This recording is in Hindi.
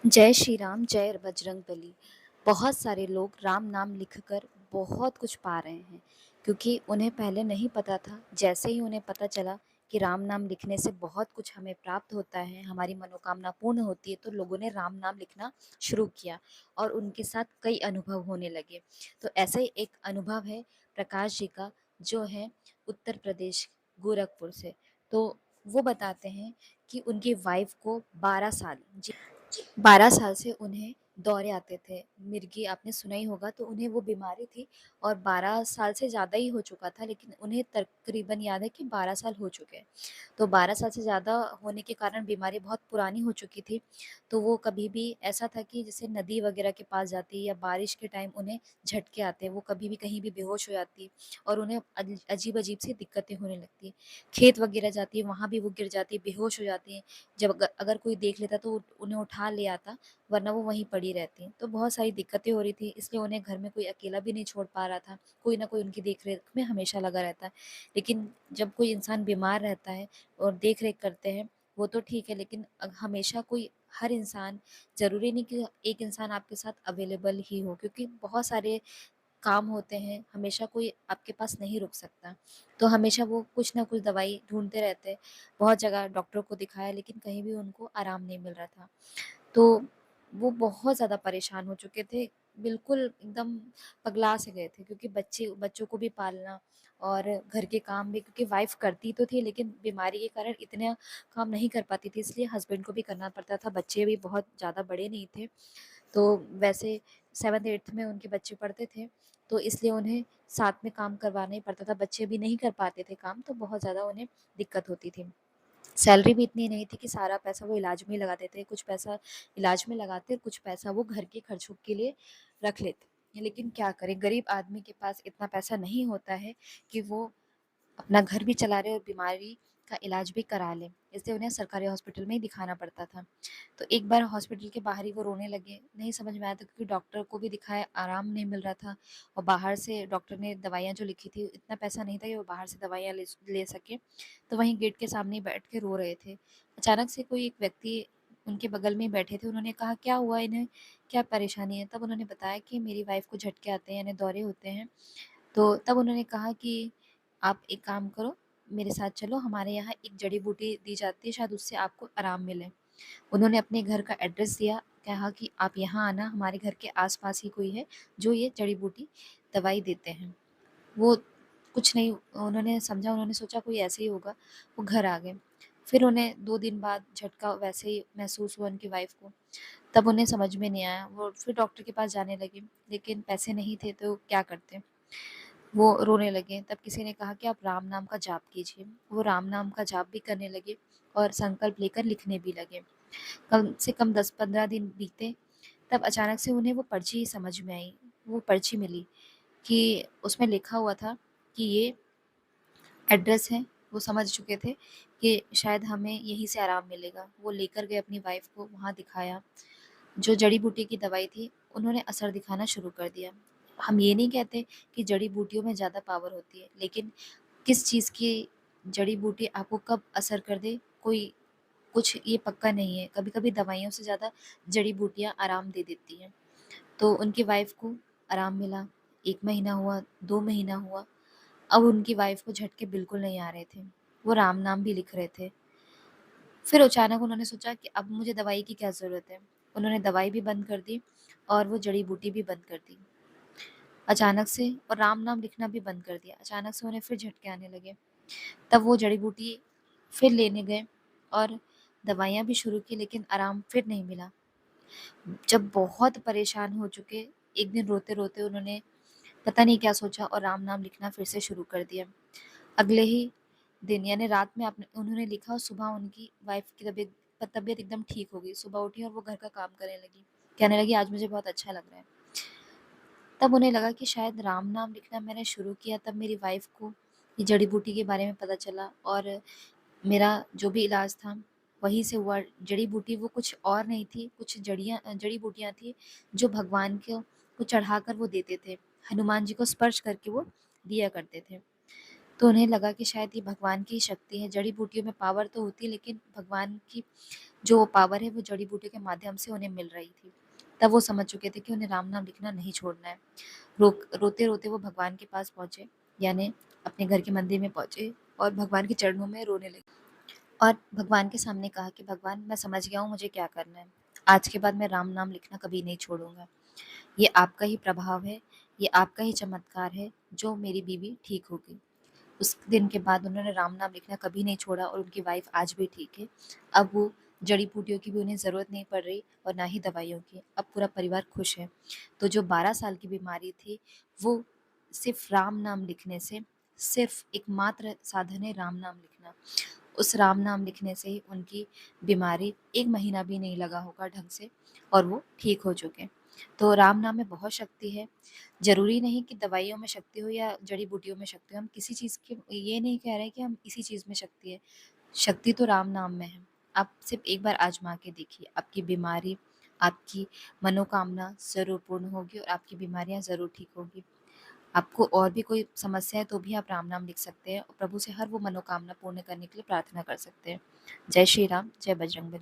जय श्री राम, जय बजरंगबली। बहुत सारे लोग राम नाम लिखकर बहुत कुछ पा रहे हैं, क्योंकि उन्हें पहले नहीं पता था। जैसे ही उन्हें पता चला कि राम नाम लिखने से बहुत कुछ हमें प्राप्त होता है, हमारी मनोकामना पूर्ण होती है, तो लोगों ने राम नाम लिखना शुरू किया और उनके साथ कई अनुभव होने लगे। तो ऐसा ही एक अनुभव है प्रकाश जी का, जो है उत्तर प्रदेश, गोरखपुर से। तो वो बताते हैं कि उनकी वाइफ को 12 साल, जी 12 साल से उन्हें दौरे आते थे। मिर्गी आपने सुना ही होगा, तो उन्हें वो बीमारी थी और 12 साल से ज़्यादा ही हो चुका था, लेकिन उन्हें तकरीबन याद है कि 12 साल हो चुके हैं। तो 12 साल से ज़्यादा होने के कारण बीमारी बहुत पुरानी हो चुकी थी। तो वो कभी भी ऐसा था कि जैसे नदी वगैरह के पास जाती या बारिश के टाइम उन्हें झटके आते, वो कभी भी कहीं भी बेहोश हो जाती और उन्हें अजीब-अजीब सी दिक्कतें होने लगती। खेत वगैरह जाती है, वहाँ भी वो गिर जाती, बेहोश हो जाती। जब अगर कोई देख लेता तो उन्हें उठा ले आता, वरना वो वहीं पड़ी रहती। तो बहुत सारी दिक्कतें हो रही थी, इसलिए उन्हें घर में कोई अकेला भी नहीं छोड़ पा रहा था। कोई ना कोई उनकी देख-रेख में हमेशा लगा रहता है। लेकिन जब कोई इंसान बीमार रहता है और देख-रेख करते हैं, वो तो ठीक है, लेकिन हमेशा कोई, हर इंसान, ज़रूरी नहीं कि एक इंसान आपके साथ अवेलेबल ही हो, क्योंकि बहुत सारे काम होते हैं, हमेशा कोई आपके पास नहीं रुक सकता। तो हमेशा वो कुछ ना कुछ दवाई ढूँढते रहते हैं। बहुत जगह डॉक्टर को दिखाया, लेकिन कहीं भी उनको आराम नहीं मिल रहा था। तो वो बहुत ज़्यादा परेशान हो चुके थे, बिल्कुल एकदम पगला से गए थे, क्योंकि बच्चों को भी पालना और घर के काम भी, क्योंकि वाइफ़ करती तो थी, लेकिन बीमारी के कारण इतना काम नहीं कर पाती थी, इसलिए हस्बैंड को भी करना पड़ता था। बच्चे भी बहुत ज़्यादा बड़े नहीं थे। तो वैसे 7th-8th में उनके बच्चे पढ़ते थे, तो इसलिए उन्हें साथ में काम करवाना ही पड़ता था। बच्चे भी नहीं कर पाते थे काम, तो बहुत ज़्यादा उन्हें दिक्कत होती थी। सैलरी भी इतनी नहीं थी कि सारा पैसा वो इलाज में ही लगा देते, कुछ पैसा इलाज में लगाते, कुछ पैसा वो घर के खर्चों के लिए रख लेते। लेकिन क्या करें, गरीब आदमी के पास इतना पैसा नहीं होता है कि वो अपना घर भी चला रहे और बीमारी का इलाज भी करा लें, इसलिए उन्हें सरकारी हॉस्पिटल में ही दिखाना पड़ता था। तो एक बार हॉस्पिटल के बाहर ही वो रोने लगे, नहीं समझ में आया था, क्योंकि डॉक्टर को भी दिखाया, आराम नहीं मिल रहा था और बाहर से डॉक्टर ने दवाइयाँ जो लिखी थी, इतना पैसा नहीं था कि वो बाहर से दवाइयाँ ले ले सके। तो वहीं गेट के सामने ही बैठ के रो रहे थे। अचानक से कोई एक व्यक्ति उनके बगल में ही बैठे थे, उन्होंने कहा, "क्या हुआ इन्हें? क्या परेशानी है?" तब उन्होंने बताया कि मेरी वाइफ़ को झटके आते हैं, यानी दौरे होते हैं। तो तब उन्होंने कहा कि आप एक काम करो, मेरे साथ चलो, हमारे यहाँ एक जड़ी-बूटी दी जाती है, शायद उससे आपको आराम मिले। उन्होंने अपने घर का एड्रेस दिया, कहा कि आप यहाँ आना, हमारे घर के आस-पास ही कोई है जो ये जड़ी-बूटी दवाई देते हैं। वो कुछ नहीं, उन्होंने समझा, उन्होंने सोचा कोई ऐसे ही होगा, वो घर आ गए। फिर उन्हें 2 दिन बाद झटका वैसे ही महसूस हुआ उनकी वाइफ़ को, तब उन्हें समझ में नहीं आया, वो फिर डॉक्टर के पास जाने लगे, लेकिन पैसे नहीं थे तो क्या करते? वो रोने लगे, तब किसी ने कहा कि आप राम नाम का जाप कीजिए। वो राम नाम का जाप भी करने लगे और संकल्प लेकर लिखने भी लगे। कम से कम 10-15 दिन बीते, तब अचानक से उन्हें वो पर्ची समझ में आई। वो पर्ची मिली कि उसमें लिखा हुआ था कि ये एड्रेस है। वो समझ चुके थे कि शायद हमें यहीं से आराम मिलेगा। वो लेकर गए अपनी वाइफ़ को, वहाँ दिखाया। जो जड़ी-बूटी की दवाई थी, उन्होंने असर दिखाना शुरू कर दिया। हम ये नहीं कहते कि जड़ी-बूटियों में ज़्यादा पावर होती है, लेकिन किस चीज़ की जड़ी-बूटी आपको कब असर कर दे, कोई कुछ ये पक्का नहीं है। कभी-कभी दवाइयों से ज़्यादा जड़ी-बूटियाँ आराम दे देती हैं। तो उनकी वाइफ़ को आराम मिला, 1 महीना हुआ, 2 महीना हुआ, अब उनकी वाइफ़ को झटके बिल्कुल नहीं आ रहे थे। वो राम नाम भी लिख रहे थे। फिर अचानक उन्होंने सोचा कि अब मुझे दवाई की क्या ज़रूरत है। उन्होंने दवाई भी बंद कर दी और वो जड़ी-बूटी भी बंद कर दी। अचानक से, और राम नाम लिखना भी बंद कर दिया। अचानक से उन्हें फिर झटके आने लगे। तब वो जड़ी-बूटी फिर लेने गए और दवाइयाँ भी शुरू की, लेकिन आराम फिर नहीं मिला। जब बहुत परेशान हो चुके, एक दिन रोते-रोते उन्होंने पता नहीं क्या सोचा और राम नाम लिखना फिर से शुरू कर दिया। अगले ही दिन, यानी रात में आपने उन्होंने लिखा और सुबह उनकी वाइफ़ की तबीयत एकदम ठीक हो गई। सुबह उठी और वो घर का काम करने लगी। कहने लगी, आज मुझे बहुत अच्छा लग रहा है। तब उन्हें लगा कि शायद राम नाम लिखना मैंने शुरू किया, तब मेरी वाइफ़ को ये जड़ी-बूटी के बारे में पता चला और मेरा जो भी इलाज था वहीं से हुआ। जड़ी-बूटी वो कुछ और नहीं थी, कुछ जड़ी-बूटियाँ थी जो भगवान को चढ़ाकर वो देते थे। हनुमान जी को स्पर्श करके वो दिया करते थे। तो उन्हें लगा कि शायद ये भगवान की शक्ति है। जड़ी-बूटियों में पावर तो होती है, लेकिन भगवान की जो वो पावर है वो जड़ी-बूटी के माध्यम से उन्हें मिल रही थी। तब वो समझ चुके थे कि उन्हें राम नाम लिखना नहीं छोड़ना है। रोते-रोते वो भगवान के पास पहुँचे, यानी अपने घर के मंदिर में पहुँचे और भगवान के चरणों में रोने लगे और भगवान के सामने कहा कि भगवान, मैं समझ गया हूँ मुझे क्या करना है। आज के बाद मैं राम नाम लिखना कभी नहीं छोड़ूँगा। ये आपका ही प्रभाव है, ये आपका ही चमत्कार है जो मेरी बीवी ठीक हो गई। उस दिन के बाद उन्होंने राम नाम लिखना कभी नहीं छोड़ा और उनकी वाइफ़ आज भी ठीक है। अब वो जड़ी-बूटियों की भी उन्हें ज़रूरत नहीं पड़ रही और ना ही दवाइयों की। अब पूरा परिवार खुश है। तो जो 12 साल की बीमारी थी, वो सिर्फ़ राम नाम लिखने से, सिर्फ़ एकमात्र साधन है राम नाम लिखना। उस राम नाम लिखने से ही उनकी बीमारी 1 महीना भी नहीं लगा होगा ढंग से और वो ठीक हो चुके। तो राम नाम में बहुत शक्ति है। ज़रूरी नहीं कि दवाइयों में शक्ति हो या जड़ी-बूटियों में शक्ति हो। हम किसी चीज़ की ये नहीं कह रहे कि हम इसी चीज़ में शक्ति है। शक्ति तो राम नाम में है। आप सिर्फ़ एक बार आज़मा के देखिए, आपकी बीमारी, आपकी मनोकामना ज़रूर पूर्ण होगी और आपकी बीमारियाँ ज़रूर ठीक होंगी। आपको और भी कोई समस्या है तो भी आप राम नाम लिख सकते हैं और प्रभु से हर वो मनोकामना पूर्ण करने के लिए प्रार्थना कर सकते हैं। जय श्री राम, जय बजरंगबली।